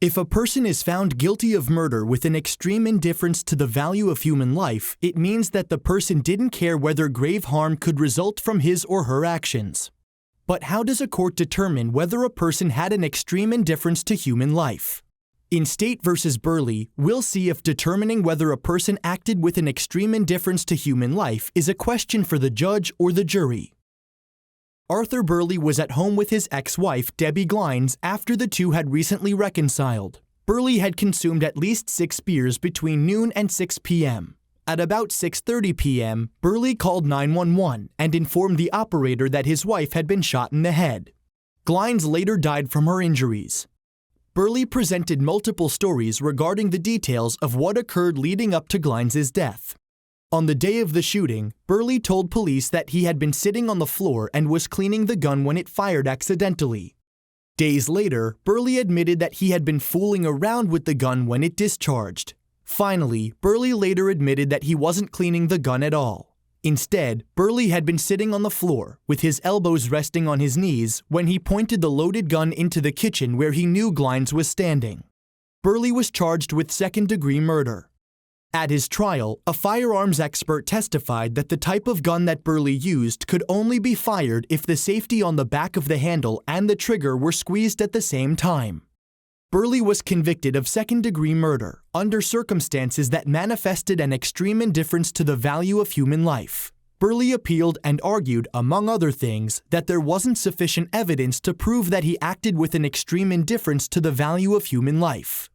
If a person is found guilty of murder with an extreme indifference to the value of human life, it means that the person didn't care whether grave harm could result from his or her actions. But how does a court determine whether a person had an extreme indifference to human life? In State v. Burley, we'll see if determining whether a person acted with an extreme indifference to human life is a question for the judge or the jury. Arthur Burley was at home with his ex-wife, Debbie Glines, after the two had recently reconciled. Burley had consumed at least 6 beers between noon and 6 p.m. At about 6:30 p.m., Burley called 911 and informed the operator that his wife had been shot in the head. Glines later died from her injuries. Burley presented multiple stories regarding the details of what occurred leading up to Glines' death. On the day of the shooting, Burley told police that he had been sitting on the floor and was cleaning the gun when it fired accidentally. Days later, Burley admitted that he had been fooling around with the gun when it discharged. Finally, Burley later admitted that he wasn't cleaning the gun at all. Instead, Burley had been sitting on the floor, with his elbows resting on his knees, when he pointed the loaded gun into the kitchen where he knew Glines was standing. Burley was charged with second-degree murder. At his trial, a firearms expert testified that the type of gun that Burley used could only be fired if the safety on the back of the handle and the trigger were squeezed at the same time. Burley was convicted of second-degree murder under circumstances that manifested an extreme indifference to the value of human life. Burley appealed and argued, among other things, that there wasn't sufficient evidence to prove that he acted with an extreme indifference to the value of human life.